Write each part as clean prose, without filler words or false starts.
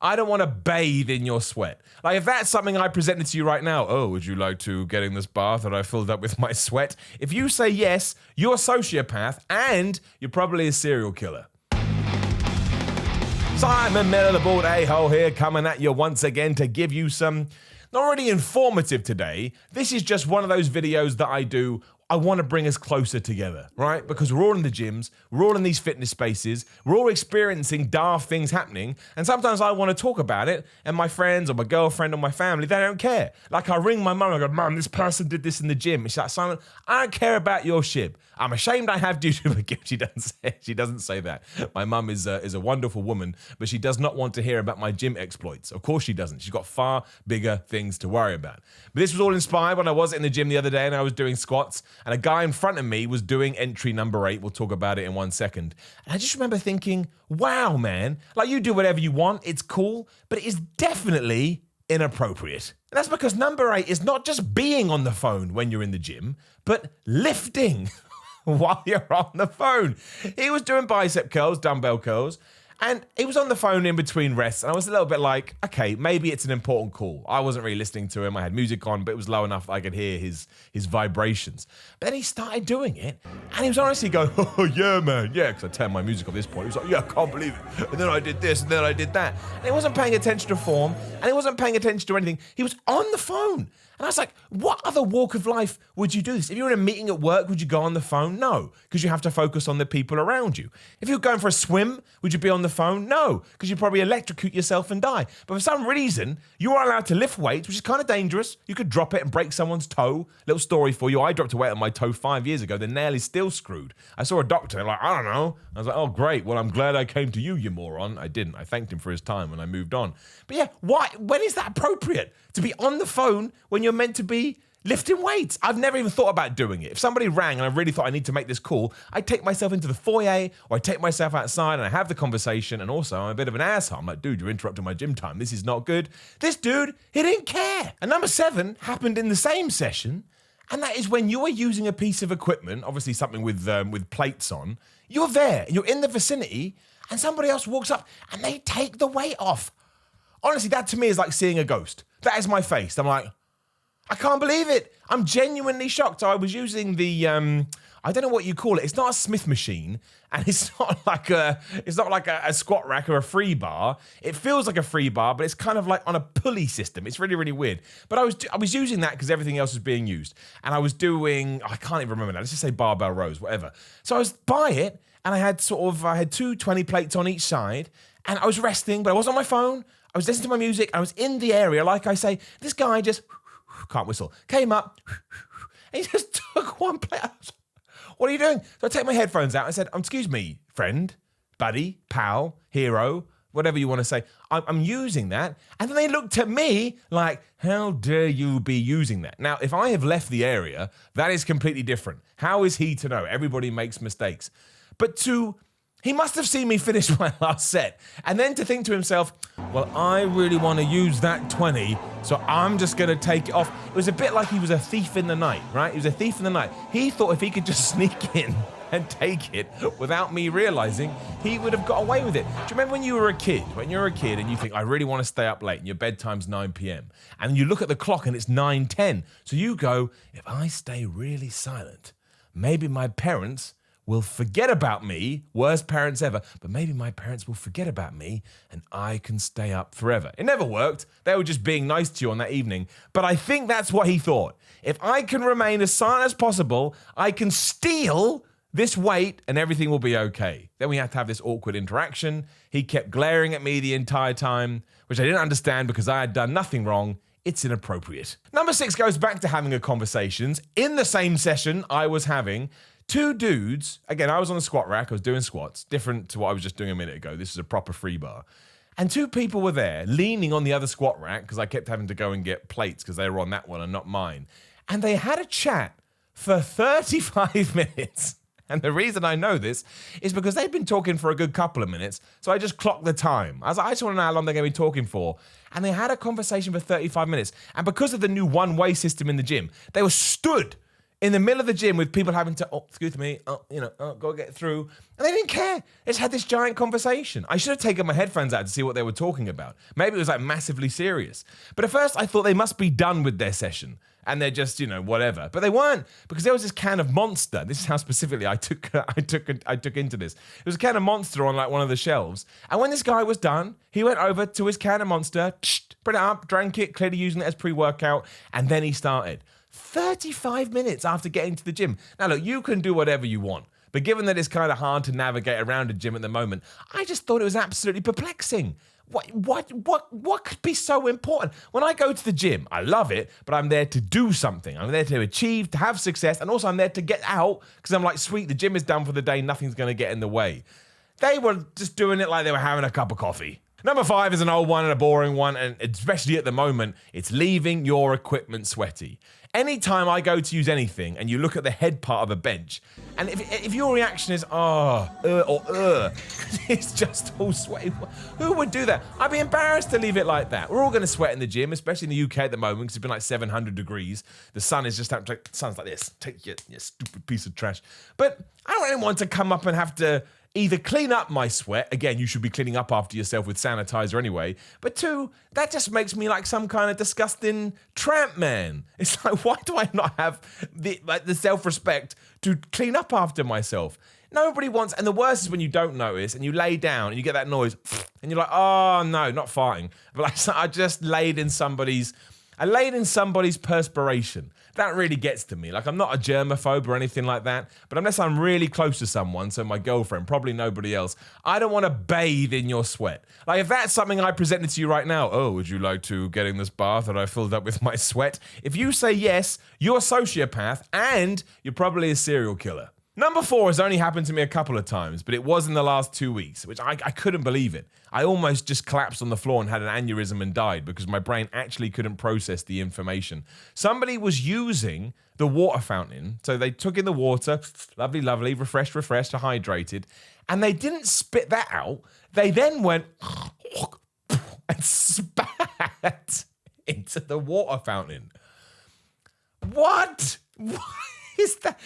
I don't want to bathe in your sweat. Like, if that's something I presented to you right now, oh, would you like to get in this bath that I filled up with my sweat? If you say yes, you're a sociopath and you're probably a serial killer. Simon Miller, the bald a-hole here, coming at you once again to give you some, not really informative today. This is just one of those videos that I do. I want to bring us closer together, right? Because we're all in the gyms, we're all in these fitness spaces, we're all experiencing daft things happening, and sometimes I want to talk about it, and my friends or my girlfriend or my family, they don't care. Like, I ring my mum and I go, Mum, this person did this in the gym. And she's like, Simon, I don't care about your shit. I'm ashamed I have due to a gift. She doesn't say that. My mum is a wonderful woman, but she does not want to hear about my gym exploits. Of course she doesn't. She's got far bigger things to worry about. But this was all inspired when I was in the gym the other day and I was doing squats, and a guy in front of me was doing entry number 8. We'll talk about it in 1 second. And I just remember thinking, wow, man, like, you do whatever you want. It's cool, but it is definitely inappropriate. And that's because number 8 is not just being on the phone when you're in the gym, but lifting while you're on the phone. He was doing bicep curls, dumbbell curls, and he was on the phone in between rests, and I was a little bit like, okay, maybe it's an important call. I wasn't really listening to him. I had music on, but it was low enough I could hear his vibrations. But then he started doing it, and he was honestly going, oh, yeah, man, yeah, because I turned my music off this point. He was like, yeah, I can't believe it. And then I did this, and then I did that. And he wasn't paying attention to form, and he wasn't paying attention to anything. He was on the phone. And I was like, what other walk of life would you do this? If you were in a meeting at work, would you go on the phone? No, because you have to focus on the people around you. If you're going for a swim, would you be on the phone? No, because you'd probably electrocute yourself and die. But for some reason, you are allowed to lift weights, which is kind of dangerous. You could drop it and break someone's toe. Little story for you. I dropped a weight on my toe 5 years ago. The nail is still screwed. I saw a doctor, like, I don't know. I was like, oh, great. Well, I'm glad I came to you, you moron. I didn't. I thanked him for his time and I moved on. But yeah, why? When is that appropriate? To be on the phone when you're meant to be lifting weights? I've never even thought about doing it. If somebody rang and I really thought I need to make this call, I'd take myself into the foyer or I'd take myself outside and I have the conversation. And also, I'm a bit of an asshole. I'm like, dude, you're interrupting my gym time. This is not good. This dude, he didn't care. And number 7 happened in the same session. And that is when you are using a piece of equipment, obviously something with plates on, you're there, and you're in the vicinity, and somebody else walks up and they take the weight off. Honestly, that to me is like seeing a ghost. That is my face. I'm like, I can't believe it. I'm genuinely shocked. I was using the, I don't know what you call it. It's not a Smith machine, and it's not like a squat rack or a free bar. It feels like a free bar, but it's kind of like on a pulley system. It's really, really weird. But I was using that because everything else was being used, and I was doing, I can't even remember now. Let's just say barbell rows, whatever. So I was by it, and I had two 20 plates on each side, and I was resting, but I was on my phone. I was listening to my music. I was in the area, like I say. This guy just can't whistle. Came up, and he just took one plate. What are you doing? So I take my headphones out. I said, excuse me, friend, buddy, pal, hero, whatever you want to say. I'm using that. And then they looked at me like, how dare you be using that? Now, if I have left the area, that is completely different. How is he to know? Everybody makes mistakes. But he must have seen me finish my last set. And then to think to himself, well, I really want to use that 20, so I'm just going to take it off. It was a bit like he was a thief in the night, right? He was a thief in the night. He thought if he could just sneak in and take it without me realizing, he would have got away with it. Do you remember when you were a kid? When you're a kid and you think, I really want to stay up late, and your bedtime's 9 p.m. And you look at the clock and it's 9:10. So you go, if I stay really silent, maybe my parents will forget about me, worst parents ever, but maybe my parents will forget about me and I can stay up forever. It never worked. They were just being nice to you on that evening. But I think that's what he thought. If I can remain as silent as possible, I can steal this weight and everything will be okay. Then we had to have this awkward interaction. He kept glaring at me the entire time, which I didn't understand because I had done nothing wrong. It's inappropriate. Number 6 goes back to having a conversations. In the same session I was having, 2 dudes, again, I was on the squat rack, I was doing squats, different to what I was just doing a minute ago. This is a proper free bar. And 2 people were there leaning on the other squat rack because I kept having to go and get plates because they were on that one and not mine. And they had a chat for 35 minutes. And the reason I know this is because they've been talking for a good couple of minutes. So I just clocked the time. I was like, I just want to know how long they're going to be talking for. And they had a conversation for 35 minutes. And because of the new one-way system in the gym, they were stood in the middle of the gym with people having to, excuse me, go get through. And they didn't care. They just had this giant conversation. I should have taken my headphones out to see what they were talking about. Maybe it was like massively serious. But at first I thought they must be done with their session and they're just, whatever. But they weren't, because there was this can of Monster. This is how specifically I took into this. There was a can of Monster on like one of the shelves. And when this guy was done, he went over to his can of Monster, put it up, drank it, clearly using it as pre-workout, and then he started. 35 minutes after getting to the gym. Now, look, you can do whatever you want, but given that it's kind of hard to navigate around a gym at the moment, I just thought it was absolutely perplexing. What could be so important? When I go to the gym, I love it, but I'm there to do something. I'm there to achieve, to have success, and also I'm there to get out, because I'm like, sweet, the gym is done for the day, nothing's going to get in the way. They were just doing it like they were having a cup of coffee. Number 5 is an old one and a boring one, and especially at the moment, it's leaving your equipment sweaty. Anytime I go to use anything and you look at the head part of a bench, and if your reaction is, it's just all sweaty, who would do that? I'd be embarrassed to leave it like that. We're all going to sweat in the gym, especially in the UK at the moment, because it's been like 700 degrees. The sun is just, the sun's like this. Take your stupid piece of trash. But I don't really want to come up and have to either clean up my sweat. Again, you should be cleaning up after yourself with sanitizer anyway. But 2, that just makes me like some kind of disgusting tramp man. It's like, why do I not have the self-respect to clean up after myself? Nobody wants, and the worst is when you don't notice and you lay down and you get that noise and you're like, oh no, not farting. But like, I just laid in somebody's perspiration. That really gets to me. Like, I'm not a germaphobe or anything like that, but unless I'm really close to someone, so my girlfriend, probably nobody else, I don't want to bathe in your sweat. Like, if that's something I presented to you right now, would you like to get in this bath that I filled up with my sweat? If you say yes, you're a sociopath and you're probably a serial killer. Number 4 has only happened to me a couple of times, but it was in the last 2 weeks, which I couldn't believe it. I almost just collapsed on the floor and had an aneurysm and died because my brain actually couldn't process the information. Somebody was using the water fountain, so they took in the water, lovely, refreshed, hydrated, and they didn't spit that out. They then went and spat into the water fountain. What? What is that?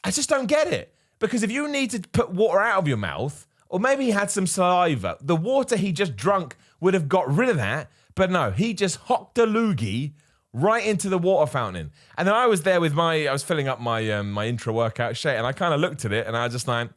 I just don't get it. Because if you need to put water out of your mouth, or maybe he had some saliva, the water he just drunk would have got rid of that. But no, he just hocked a loogie right into the water fountain. And then I was there with I was filling up my my intra-workout shake, and I kind of looked at it, and I was just like,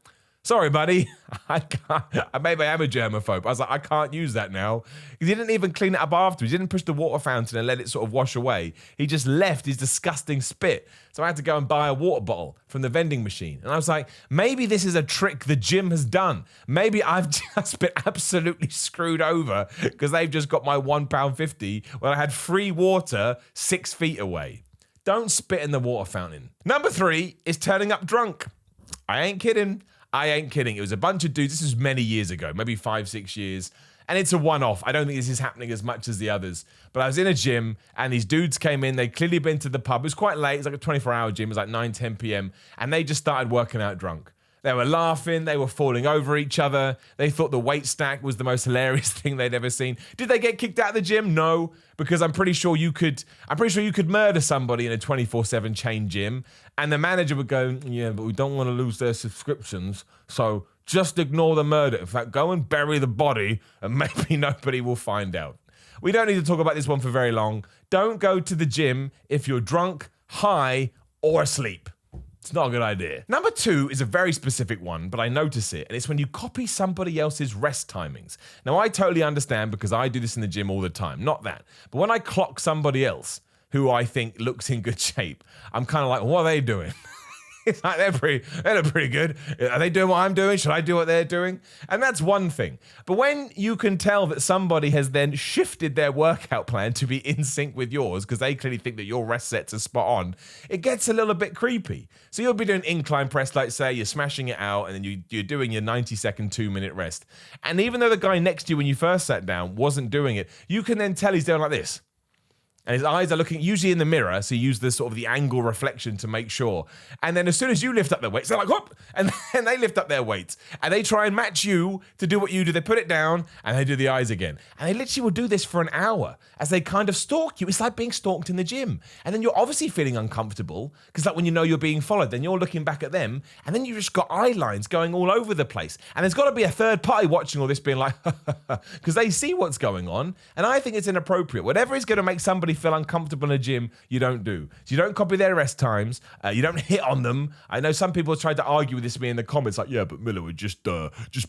sorry, buddy, I can't. Maybe I am a germaphobe. I was like, I can't use that now. He didn't even clean it up afterwards. He didn't push the water fountain and let it sort of wash away. He just left his disgusting spit. So I had to go and buy a water bottle from the vending machine. And I was like, maybe this is a trick the gym has done. Maybe I've just been absolutely screwed over because they've just got my £1.50 when I had free water 6 feet away. Don't spit in the water fountain. Number 3 is turning up drunk. I ain't kidding. It was a bunch of dudes. This was many years ago, maybe 5-6 years. And it's a one-off. I don't think this is happening as much as the others. But I was in a gym and these dudes came in. They'd clearly been to the pub. It was quite late. It was like a 24-hour gym. It was like 9-10 p.m. And they just started working out drunk. They were laughing. They were falling over each other. They thought the weight stack was the most hilarious thing they'd ever seen. Did they get kicked out of the gym? No, because I'm pretty sure you could murder somebody in a 24/7 chain gym, and the manager would go, yeah, but we don't want to lose their subscriptions, so just ignore the murder. In fact, go and bury the body, and maybe nobody will find out. We don't need to talk about this one for very long. Don't go to the gym if you're drunk, high, or asleep. It's not a good idea. Number 2 is a very specific one, but I notice it, and it's when you copy somebody else's rest timings. Now, I totally understand because I do this in the gym all the time. Not that. But when I clock somebody else who I think looks in good shape, I'm kind of like, what are they doing? It's like, they look pretty good. Are they doing what I'm doing? Should I do what they're doing? And that's one thing. But when you can tell that somebody has then shifted their workout plan to be in sync with yours because they clearly think that your rest sets are spot on, it gets a little bit creepy. So you'll be doing incline press, like say you're smashing it out, and then you're doing your 90-second 2-minute rest. And even though the guy next to you when you first sat down wasn't doing it, you can then tell he's doing like this. and his eyes are looking usually in the mirror, so you use the sort of the angle reflection to make sure. And then as soon as you lift up their weights, they're like, whoop, and then they lift up their weights, and they try and match you to do what you do. They put it down, and they do the eyes again. And they literally will do this for an hour as they kind of stalk you. It's like being stalked in the gym. And then you're obviously feeling uncomfortable, because like when you know you're being followed, then you're looking back at them, and then you just got eye lines going all over the place. And there's got to be a third party watching all this being like, because they see what's going on. And I think it's inappropriate. Whatever is going to make somebody feel uncomfortable in a gym, you don't do. So you don't copy their rest times. You don't hit on them. I know some people have tried to argue with this with me in the comments, like, yeah, but Miller, we're just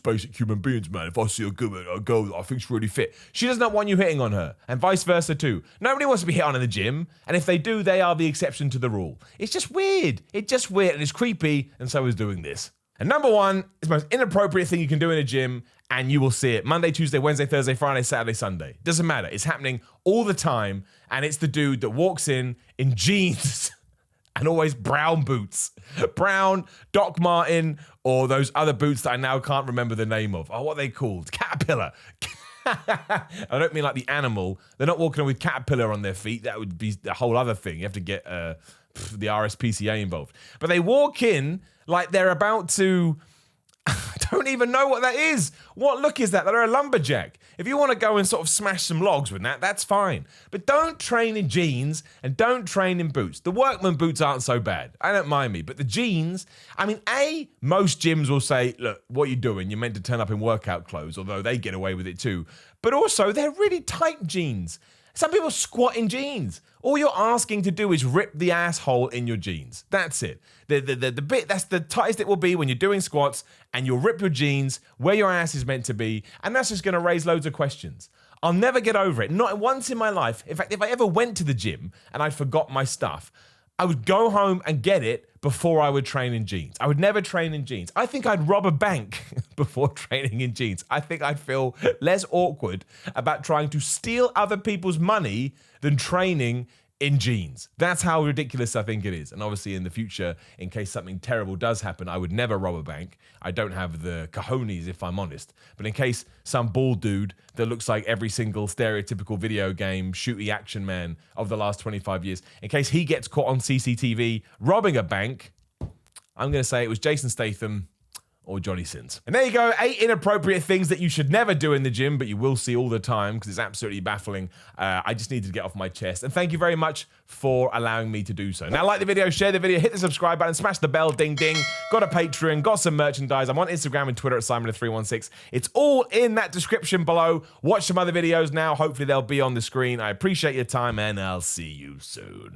basic human beings, man. If I see a girl that I think's really fit, she does not want you hitting on her, and vice versa too. Nobody wants to be hit on in the gym, and if they do, they are the exception to the rule. It's just weird. It's just weird, and it's creepy, and so is doing this. And number one is the most inappropriate thing you can do in a gym, and you will see it Monday, Tuesday, Wednesday, Thursday, Friday, Saturday, Sunday. Doesn't matter. It's happening all the time, and it's the dude that walks in jeans and always brown boots. Brown, Doc Martin, or those other boots that I now can't remember the name of. Oh, what are they called? Caterpillar. I don't mean like the animal. They're not walking with Caterpillar on their feet. That would be a whole other thing. You have to get the RSPCA involved. But they walk in like they're about to... I don't even know what that is. What look is that? They're a lumberjack. If you want to go and sort of smash some logs with that, that's fine. But don't train in jeans and don't train in boots. The workman boots aren't so bad. I don't mind me. But the jeans, I mean, most gyms will say, look, what are you doing? You're meant to turn up in workout clothes, although they get away with it too. But also, they're really tight jeans. Some people squat in jeans. All you're asking to do is rip the asshole in your jeans. That's it. The bit that's the tightest it will be when you're doing squats, and you'll rip your jeans where your ass is meant to be, and that's just going to raise loads of questions. I'll never get over it. Not once in my life. In fact, if I ever went to the gym and I forgot my stuff, I would go home and get it before I would train in jeans. I would never train in jeans. I think I'd rob a bank before training in jeans. I think I'd feel less awkward about trying to steal other people's money than training in jeans. That's how ridiculous I think it is. And obviously in the future, in case something terrible does happen, I would never rob a bank. I don't have the cojones, if I'm honest. But in case some bald dude that looks like every single stereotypical video game shooty action man of the last 25 years, in case he gets caught on CCTV robbing a bank, I'm going to say it was Jason Statham or Johnny Sins. And there you go, 8 inappropriate things that you should never do in the gym, but you will see all the time because it's absolutely baffling. I just needed to get off my chest. And thank you very much for allowing me to do so. Now, like the video, share the video, hit the subscribe button, smash the bell, ding, ding. Got a Patreon, got some merchandise. I'm on Instagram and Twitter at Simon316. It's all in that description below. Watch some other videos now. Hopefully they'll be on the screen. I appreciate your time, and I'll see you soon.